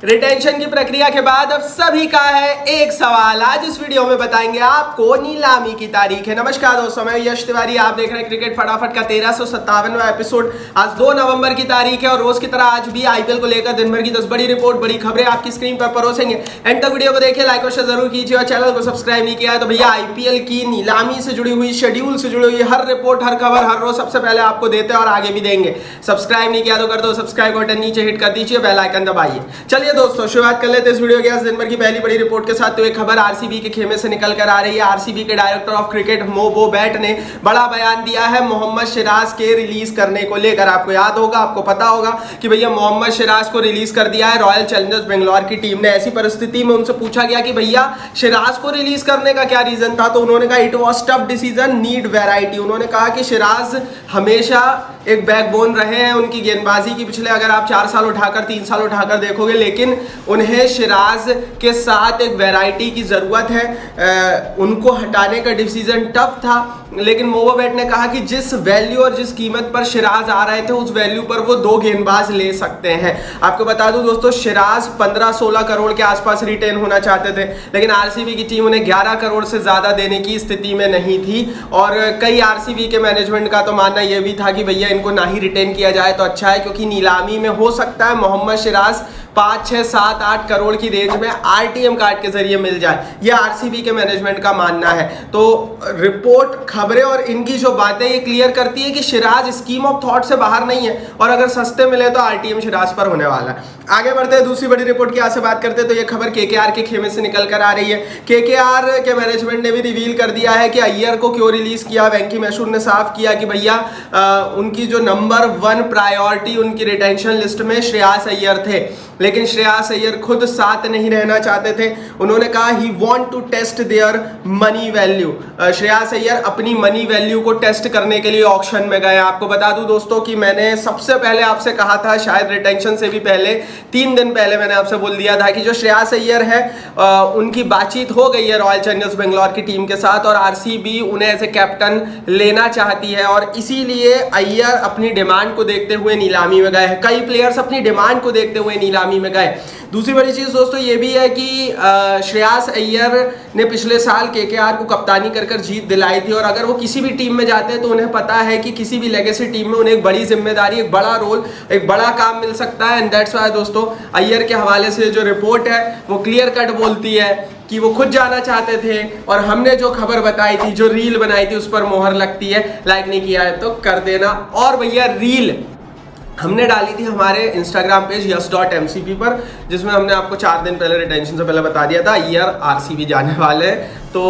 Retention की प्रक्रिया के बाद अब सभी का है एक सवाल। आज इस वीडियो में बताएंगे आपको नीलामी की तारीख है। नमस्कार दोस्तों, मैं यश तिवारी, आप देख रहे हैं क्रिकेट फटाफट का 1357वां एपिसोड। आज 2 नवंबर की तारीख है और रोज की तरह आज भी आईपीएल को लेकर दिन भर की 10 बड़ी रिपोर्ट, बड़ी खबरें आपकी स्क्रीन पर परोसेंगे। एंड तक वीडियो को देखिए, लाइक और शेयर जरूर कीजिए और चैनल को सब्सक्राइब नहीं किया है तो भैया आईपीएल की नीलामी से जुड़ी हुई, शेड्यूल से जुड़ी हुई हर रिपोर्ट, हर खबर, हर रोज सबसे पहले आपको देते हैं और आगे भी देंगे। सब्सक्राइब नहीं किया तो कर दो सब्सक्राइब, बटन नीचे हिट कर दीजिए, बेल आइकन दबाइए। चलिए दोस्तों, शुरुआत लेते इस वीडियो के आज दिन भर की पहली बड़ी रिपोर्ट के साथ। तो एक खबर आरसीबी के खेमे से निकल कर आ रही है। आरसीबी के डायरेक्टर ऑफ क्रिकेट मोबो बैट ने बड़ा बयान दिया है मोहम्मद सिराज के रिलीज करने को लेकर। आपको याद होगा, आपको पता होगा कि भैया मोहम्मद सिराज को रिलीज कर दिया है रॉयल चैलेंजर्स बेंगलोर की टीम ने। ऐसी परिस्थिति में उनसे पूछा गया कि भैया सिराज को रिलीज करने का क्या रीजन था, तो उन्होंने कहा it was tough decision, need variety. उन्होंने कहा कि सिराज हमेशा एक बैकबोन रहे हैं उनकी गेंदबाजी की। पिछले अगर आप 4 साल उठाकर 3 साल उठाकर देखोगे, लेकिन उन्हें सिराज के साथ एक वैरायटी की जरूरत है। उनको हटाने का डिसीजन टफ था, लेकिन मोबो बैट ने कहा कि जिस वैल्यू और जिस कीमत पर सिराज आ रहे थे उस वैल्यू पर वो 2 गेंदबाज ले सकते हैं। आपको बता दूं दोस्तों, सिराज 15-16 करोड़ के आसपास रिटेन होना चाहते थे, लेकिन आरसीबी की टीम उन्हें 11 करोड़ से ज्यादा देने की स्थिति में नहीं थी। और कई आरसीबी के मैनेजमेंट का तो मानना यह भी था कि भैया इनको ना ही रिटेन किया जाए तो अच्छा है, क्योंकि नीलामी में हो सकता है मोहम्मद सिराज 5, 6, 7, 8 करोड़ की रेंज में आरटीएम कार्ड के जरिए मिल जाए। यह आरसीबी के मैनेजमेंट का मानना है। तो रिपोर्ट, खबरें और इनकी जो बातें ये क्लियर करती है कि सिराज स्कीम ऑफ थॉट से बाहर नहीं है और अगर सस्ते मिले तो आरटीएम सिराज पर होने वाला है। आगे बढ़ते हैं, दूसरी बड़ी रिपोर्ट की यहाँ से बात करते हैं। तो ये खबर केकेआर के खेमे से निकल कर आ रही है। केकेआर के मैनेजमेंट ने भी रिवील कर दिया है कि अय्यर को क्यों रिलीज किया। वेंकी मैसूर ने साफ किया कि भैया उनकी जो नंबर 1 प्रायोरिटी उनकी रिटेंशन लिस्ट में श्रेयस अय्यर थे, लेकिन श्रेयस अय्यर खुद साथ नहीं रहना चाहते थे। उन्होंने कहा he want to test their money value. Shreyas Iyer अपनी मनी वैल्यू को टेस्ट करने के लिए ऑक्शन में गए। आपको बता दूं दोस्तों कि मैंने सबसे पहले आपसे कहा था, शायद रिटेंशन से भी पहले 3 दिन पहले मैंने आपसे बोल दिया था कि जो श्रेयस अय्यर है उनकी बातचीत हो गई है रॉयल चैलेंजर्स बेंगलोर की टीम के साथ और आरसीबी उन्हें एज ए कैप्टन लेना चाहती है और इसीलिए अय्यर अपनी डिमांड को देखते हुए नीलामी में गए हैं। कई प्लेयर्स अपनी डिमांड को देखते हुए नीलामी में गए। दूसरी बड़ी चीज दोस्तों ये भी है कि श्रेयस अय्यर ने पिछले साल केकेआर को कप्तानी कर जीत दिलाई थी और अगर वो किसी भी टीम में जाते हैं तो उन्हें पता है कि किसी भी लेगेसी टीम में उन्हें एक बड़ी जिम्मेदारी, एक बड़ा रोल, एक बड़ा काम मिल सकता है। एंड दैट्स व्हाई दोस्तों अय्यर के हवाले से जो रिपोर्ट है वो क्लियर कट बोलती है कि वो खुद जाना चाहते थे और हमने जो खबर बताई थी, जो रील बनाई थी, उस पर मोहर लगती है। लाइक नहीं किया है तो कर देना। और भैया रील हमने डाली थी हमारे इंस्टाग्राम पेज यश.mcp पर, जिसमें हमने आपको 4 दिन पहले रिटेंशन से पहले बता दिया था अय्यर आरसीबी जाने वाले हैं। तो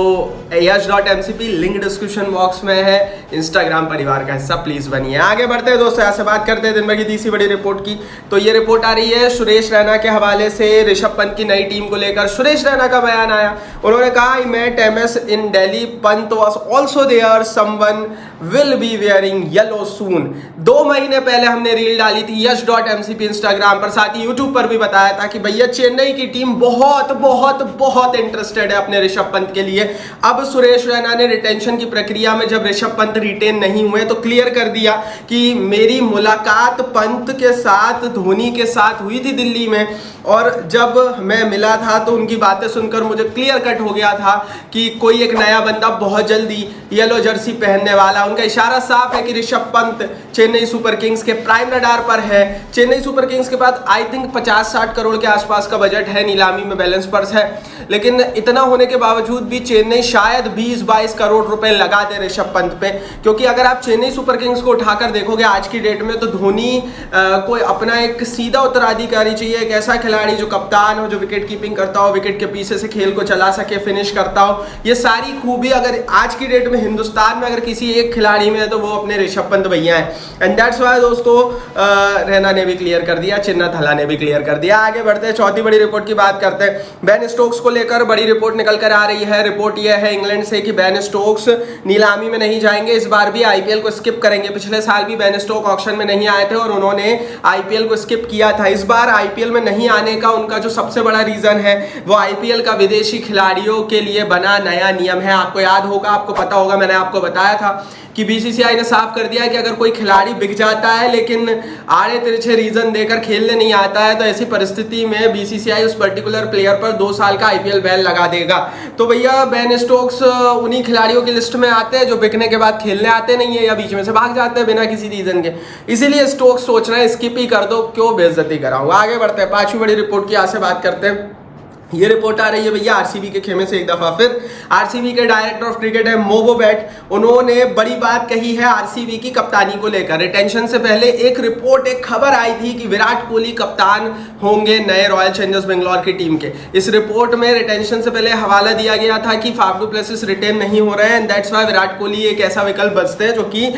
यश.mcp लिंक डिस्क्रिप्शन बॉक्स में है। इंस्टाग्राम परिवार का हिस्सा प्लीज बनिए। आगे बढ़ते हैं दोस्तों, ऐसे बात करते हैं दिन भर की तीसरी बड़ी रिपोर्ट की। तो ये रिपोर्ट आ रही है सुरेश रैना के हवाले से। ऋषभ पंत की नई टीम को लेकर सुरेश रैना का बयान आया। उन्होंने कहा I met MS in Delhi, Pant was also there, someone will be wearing yellow soon. 2 महीने पहले हमने रील डाली थी यश.mcp इंस्टाग्राम पर, साथ ही यूट्यूब पर भी बताया था कि भैया चेन्नई की टीम बहुत बहुत बहुत इंटरेस्टेड है अपने ऋषभ पंत के लिए। अब सुरेश रैना ने रिटेंशन की प्रक्रिया में जब ऋषभ पंत रिटेन नहीं हुए तो क्लियर कर दिया कि मेरी मुलाकात पंत के साथ, धोनी के साथ हुई थी दिल्ली में और जब मैं मिला था तो उनकी बातें सुनकर मुझे क्लियर कट हो गया था कि कोई एक नया बंदा बहुत जल्दी येलो जर्सी पहनने वाला। उनका इशारा साफ है कि ऋषभ पंत चेन्नई सुपर किंग्स के प्राइम रडार पर है। चेन्नई सुपर किंग्स के बाद आई थिंक 50-60 करोड़ के आसपास का बजट है, नीलामी में बैलेंस पर्स है, लेकिन इतना होने के बावजूद भी चेन्नई शायद 20-22 करोड़ रुपए लगा दे ऋषभ पंत पे। क्योंकि अगर आप चेन्नई सुपर किंग्स को उठाकर देखोगे आज की डेट में तो धोनी को अपना एक सीधा उत्तराधिकारी चाहिए, एक ऐसा खिलाड़ी जो कप्तान हो, जो विकेट कीपिंग करता हो, विकेट के पीछे से खेल को चला सके, फिनिश करता हो। ये सारी खूबी अगर आज की डेट में हिंदुस्तान में अगर किसी एक खिलाड़ी में है तो वो अपने ऋषभ पंत भैया है। एंड दैट्स व्हाई दोस्तों रैना ने भी क्लियर कर दिया, चिन्ना थला ने भी क्लियर कर दिया। आगे बढ़ते हैं, चौथी बड़ी रिपोर्ट की बात करते हैं। बेन स्टोक्स को लेकर बड़ी रिपोर्ट निकल कर आ रही है। रिपोर्ट यह है इंग्लैंड से कि बेन स्टोक्स नीलामी में नहीं जाएंगे, इस बार भी आईपीएल को स्किप करेंगे। पिछले साल भी बेन स्टोक ऑक्शन में नहीं आए थे और उन्होंने आईपीएल को स्किप किया था। इस बार आईपीएल में नहीं आने का उनका जो सबसे बड़ा रीजन है वो आईपीएल का विदेशी खिलाड़ियों के लिए बना नया नियम है। आपको याद होगा, आपको पता होगा, मैंने आपको बताया था कि बीसीसीआई ने साफ कर दिया है कि अगर कोई खिलाड़ी बिक जाता है लेकिन आड़े तिरछे रीजन देकर खेलने नहीं आता है तो ऐसी परिस्थिति में बीसीसीआई उस पर्टिकुलर प्लेयर पर 2 साल का आईपीएल बैन लगा देगा। तो भैया बेन स्टोक्स उन्हीं खिलाड़ियों की लिस्ट में आते हैं जो बिकने के बाद खेलने आते नहीं है या बीच में से भाग जाते हैं बिना किसी रीजन के। इसीलिए स्टोक्स सोच रहे हैं स्किप ही कर दो, क्यों बेइज्जती कराऊंगा। आगे बढ़ते हैं, 5वीं बड़ी रिपोर्ट की यहाँ से बात करते हैं। ये रिपोर्ट आ रही है भैया आरसीबी के खेमे से एक दफा फिर। आरसीबी के डायरेक्टर ऑफ क्रिकेट है मोबो बैट, उन्होंने बड़ी बात कही है आरसीबी की कप्तानी को लेकर। रिटेंशन से पहले एक रिपोर्ट, एक खबर आई थी कि विराट कोहली कप्तान होंगे नए रॉयल चैलेंजर्स बेंगलोर की टीम के। इस रिपोर्ट में रिटेंशन से पहले हवाला दिया गया था कि फाफ डू प्लेसिस रिटेन नहीं हो रहे हैं and that's why Virat Kohli एक ऐसा विकल्प बचते हैं जो कि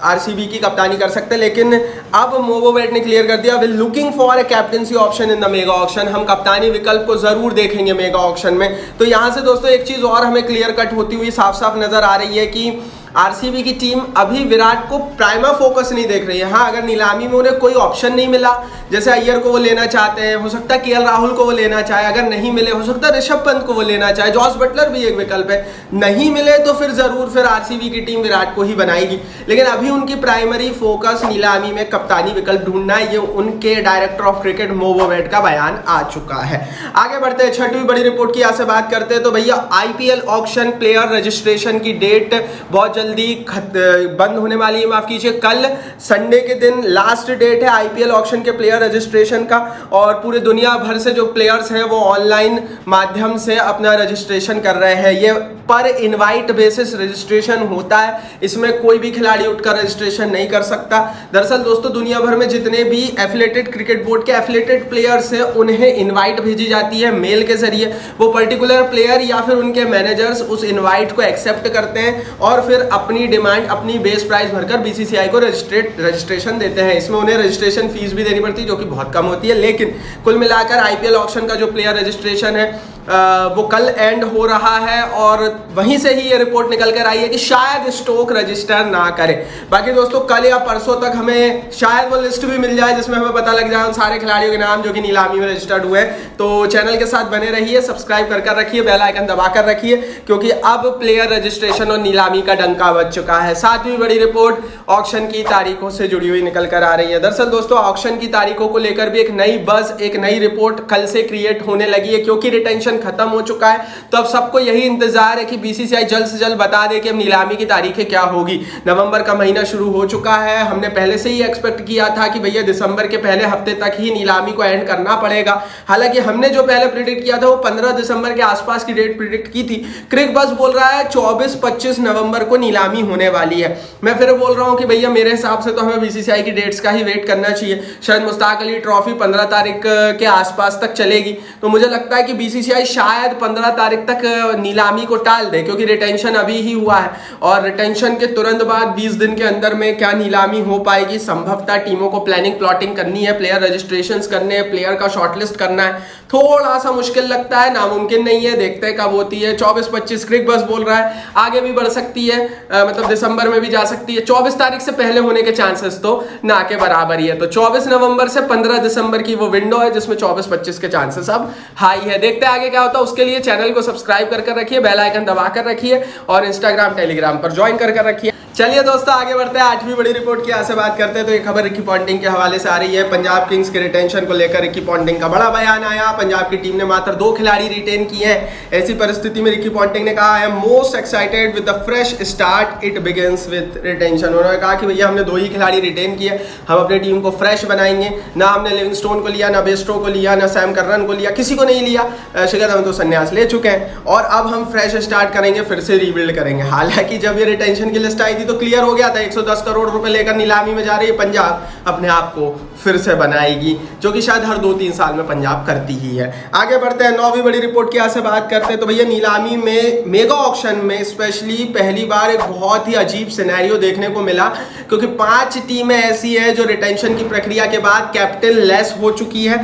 आरसीबी की कप्तानी कर सकते हैं। लेकिन अब मोबो बैट ने क्लियर कर दिया we looking for a captaincy option in the mega auction, हम कप्तानी विकल्प को जरूर देखेंगे मेगा ऑक्शन में। तो यहां से दोस्तों एक चीज और हमें क्लियर कट होती हुई साफ साफ नजर आ रही है कि आरसीबी की टीम अभी विराट को प्राइमा फोकस नहीं देख रही है। हाँ, अगर नीलामी में उन्हें कोई ऑप्शन नहीं मिला, जैसे अय्यर को वो लेना चाहते हैं, हो सकता है केएल राहुल को वो लेना चाहे, अगर नहीं मिले हो सकता है ऋषभ पंत को वो लेना चाहे, जॉस बटलर भी एक विकल्प है, नहीं मिले तो फिर जरूर फिर आरसीबी की टीम विराट को ही बनाएगी। लेकिन अभी उनकी प्राइमरी फोकस नीलामी में कप्तानी विकल्प ढूंढना है, ये उनके डायरेक्टर ऑफ क्रिकेट मोबो बैट का बयान आ चुका है। आगे बढ़ते हैं, 6वीं बड़ी रिपोर्ट की यहाँ से बात करते हैं। तो भैया आईपीएल ऑक्शन प्लेयर रजिस्ट्रेशन की डेट बहुत जल्दी बंद होने वाली है, माफ कीजिए, कल संडे के दिन लास्ट डेट है आईपीएल ऑक्शन के प्लेयर रजिस्ट्रेशन का। और पूरे दुनिया भर से जो प्लेयर्स हैं वो ऑनलाइन माध्यम से अपना रजिस्ट्रेशन कर रहे हैं। ये पर इनवाइट बेसिस रजिस्ट्रेशन होता है, इसमें कोई भी खिलाड़ी उठकर रजिस्ट्रेशन नहीं कर सकता। दरअसल दोस्तों दुनिया भर में जितने भी एफिलेटेड क्रिकेट बोर्ड के एफिलेटेड प्लेयर्स हैं उन्हें इनवाइट भेजी जाती है मेल के जरिए। वो पर्टिकुलर प्लेयर या फिर उनके मैनेजर्स उस इनवाइट को एक्सेप्ट करते हैं और फिर अपनी डिमांड, अपनी बेस प्राइस भरकर बीसीसीआई को रजिस्ट्रेशन देते हैं। इसमें उन्हें रजिस्ट्रेशन फीस भी देनी पड़ती है जो कि बहुत कम होती है। लेकिन कुल मिलाकर आईपीएल ऑक्शन का जो प्लेयर रजिस्ट्रेशन है वो कल एंड हो रहा है और वहीं से ही ये रिपोर्ट निकल कर आई है कि शायद स्टोक रजिस्टर ना करे। बाकी दोस्तों कल या परसों तक हमें शायद वो लिस्ट भी मिल जाए जिसमें हमें पता लग जाए उन सारे खिलाड़ियों के नाम जो कि नीलामी में रजिस्टर्ड हुए। तो चैनल के साथ बने रहिए, सब्सक्राइब कर रखिए, बेल आइकन दबा कर रखिए, क्योंकि अब प्लेयर रजिस्ट्रेशन और नीलामी का डंका बज चुका है। 7वीं बड़ी रिपोर्ट ऑक्शन की तारीखों से जुड़ी हुई निकल कर आ रही है। दरअसल दोस्तों ऑक्शन की तारीखों को लेकर भी एक नई बज, एक नई रिपोर्ट कल से क्रिएट होने लगी है, क्योंकि रिटेंशन खत्म हो चुका है। तो अब सबको यही इंतजार है कि बीसीसीआई जल्द से जल्द बता दे कि अब नीलामी की तारीखें क्या होगी। नवंबर का महीना शुरू हो चुका है, हमने पहले से ही एक्सपेक्ट किया था कि भैया दिसंबर के पहले हफ्ते तक ही नीलामी को एंड करना पड़ेगा। हालांकि हमने जो पहले प्रिडिक्ट किया था वो 15 दिसंबर के आसपास की डेट प्रिडिक्ट की थी। क्रिक बस बोल रहा है 24-25 नवंबर को नीलामी होने वाली है। मैं फिर बोल रहा हूं कि भैया मेरे हिसाब से तो हमें बीसीसीआई की डेट्स का ही वेट करना चाहिए। शायद मुश्ताक अली ट्रॉफी 15 तारीख के आसपास तक चलेगी, तो मुझे लगता है कि बीसीसीआई शायद 15 तारीख तक नीलामी को टाल दे, क्योंकि रिटेंशन अभी ही हुआ है और रिटेंशन के तुरंत बाद 20 दिन के अंदर में क्या नीलामी हो पाएगी। संभवतः टीमों को प्लानिंग प्लॉटिंग करनी है, प्लेयर रजिस्ट्रेशंस करने हैं, प्लेयर का शॉर्टलिस्ट करना है, थोड़ा सा मुश्किल लगता है, नामुमकिन नहीं है, देखते हैं कब होती है। 24-25 क्रिक बस बोल रहा है, आगे भी बढ़ सकती है, मतलब दिसंबर में भी जा सकती है। 24 तारीख से पहले होने के चांसेस तो ना के बराबर ही है। तो 24 नवंबर से 15 दिसंबर की वो विंडो है जिसमें 24-25 के चांसेस अब हाई है। देखते हैं आगे क्या होता है। उसके लिए चैनल को सब्सक्राइब कर रखिए, बेल आइकन दबा कर रखिए और इंस्टाग्राम टेलीग्राम पर ज्वाइन कर रखिए। चलिए दोस्तों आगे बढ़ते हैं, 8वीं बड़ी रिपोर्ट की यहाँ से बात करते हैं। तो ये खबर रिकी पॉन्टिंग के हवाले से आ रही है। पंजाब किंग्स के रिटेंशन को लेकर रिकी पॉन्टिंग का बड़ा बयान आया। पंजाब की टीम ने मात्र 2 खिलाड़ी रिटेन किए हैं। ऐसी परिस्थिति में रिकी पॉन्टिंग ने कहा है most excited with the fresh start it begins with retention. उन्होंने कहा कि भैया हमने 2 ही खिलाड़ी रिटेन किए, हम अपनी टीम को फ्रेश बनाएंगे। ना हमने लिविंगस्टोन को लिया, ना बेस्टो को लिया, ना सैम करन को लिया, किसी को नहीं लिया। शिखर हम तो संन्यास ले चुके हैं और अब हम फ्रेश स्टार्ट करेंगे, फिर से रीबिल्ड करेंगे। हालांकि जब ये रिटेंशन की लिस्ट आई थी तो क्लियर हो गया था, 110 करोड़ रुपए लेकर नीलामी में जा रही है पंजाब, अपने आप को फिर से बनाएगी, जो कि शायद हर 2-3 साल में पंजाब करती ही है। आगे बढ़ते हैं, 9वीं बड़ी रिपोर्ट की यहाँ से बात करते हैं। तो भैया नीलामी में, मेगा ऑक्शन में स्पेशली पहली बार एक बहुत ही अजीब सिनेरियो देखने को मिला, क्योंकि 5 टीमें ऐसी है जो रिटेंशन की प्रक्रिया के बाद कैप्टन लेस हो चुकी है,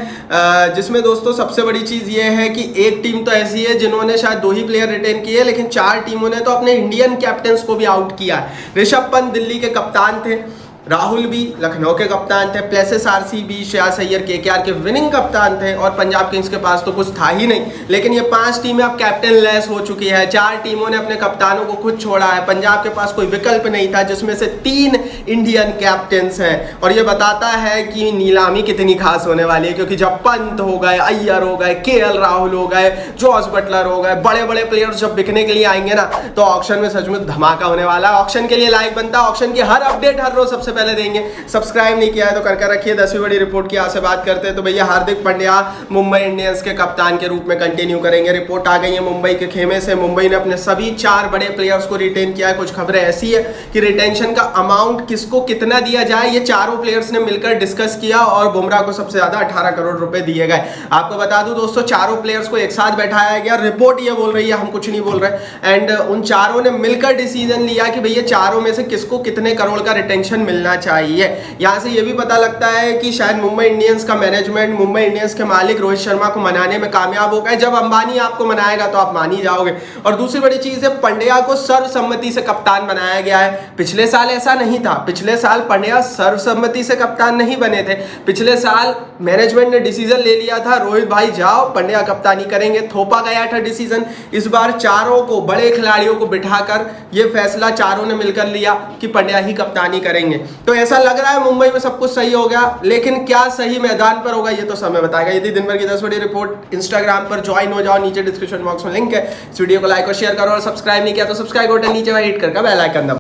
जिसमें दोस्तों सबसे बड़ी चीज ये है कि एक टीम तो ऐसी है जिन्होंने शायद 2 ही प्लेयर रिटेन किए, लेकिन 4 टीमों ने तो अपने इंडियन कैप्टन्स को भी आउट किया है। ऋषभ पंत दिल्ली के कप्तान थे, राहुल भी लखनऊ के कप्तान थे, प्लेसेस आरसी भी, श्रेयस अय्यर केकेआर के विनिंग कप्तान थे, और पंजाब किंग्स के पास तो कुछ था ही नहीं। लेकिन ये 5 टीमें अब कैप्टन लेस हो चुकी है, 4 टीमों ने अपने कप्तानों को खुद छोड़ा है। पंजाब के पास कोई विकल्प नहीं था, जिसमें से 3 इंडियन कैप्टन्स हैं, और ये बताता है कि नीलामी कितनी खास होने वाली है, क्योंकि जब पंत हो गए, अय्यर हो गए, केएल राहुल हो गए, जॉस बटलर हो गए, बड़े बड़े प्लेयर्स जब बिकने के लिए आएंगे ना, तो ऑक्शन में सच में धमाका होने वाला है। ऑक्शन के लिए लाइक बनता है, ऑक्शन की हर अपडेट हर रोज सबसे पहले देंगे। सब्सक्राइब नहीं किया है तो करके रखिए। 10वीं बड़ी रिपोर्ट की यहाँ से बात करते हैं। तो भैया हार्दिक पांड्या मुंबई इंडियंस के कप्तान के रूप में कंटिन्यू करेंगे। रिपोर्ट आ गई है मुंबई के खेमे से, मुंबई ने अपने सभी 4 बड़े प्लेयर्स को रिटेन किया है। कुछ खबरें ऐसी है कि रिटेंशन का अमाउंट किसको कितना दिया जाए, ये चारों प्लेयर्स ने मिलकर डिस्कस किया, और बुमराह को सबसे ज्यादा 18 करोड़ रुपए दिए गए। आपको बता दूं दोस्तों, चारों प्लेयर्स को एक साथ बैठाया गया, रिपोर्ट ये बोल रही है, हम कुछ नहीं बोल रहे, एंड उन चारों ने मिलकर डिसीजन लिया कि भैया चारों में से किसको कितने करोड़ का रिटेंशन मिलना चाहिए। यहां से ये भी पता लगता है कि शायद मुंबई इंडियंस का मैनेजमेंट, मुंबई इंडियंस के मालिक रोहित शर्मा को मनाने में कामयाब हो गए। जब अंबानी आपको मनाएगा तो आप मान ही जाओगे। और दूसरी बड़ी चीज है, पंड्या को सर्वसम्मति से कप्तान बनाया गया है। पिछले साल ऐसा नहीं था, पिछले साल पंड्या सर्वसम्मति से कप्तान नहीं बने थे। पिछले साल मैनेजमेंट ने डिसीजन ले लिया था, रोहित भाई जाओ, पंड्या कप्तानी करेंगे, थोपा गया था डिसीजन। इस बार चारों को, बड़े खिलाड़ियों को बिठाकर ये फैसला चारों ने मिलकर लिया कि पंड्या ही कप्तानी करेंगे। तो ऐसा लग रहा है मुंबई में सब कुछ सही हो गया, लेकिन क्या सही मैदान पर होगा ये तो समय बताएगा। यदि दिन भर की 10 बड़ी रिपोर्ट इंस्टाग्राम पर ज्वाइन हो जाओ, नीचे डिस्क्रिप्शन बॉक्स में लिंक है। इस वीडियो को लाइक और शेयर करो, और सब्सक्राइब नहीं किया तो सब्सक्राइब बटन नीचे हिट करके बेल आइकन दबाओ।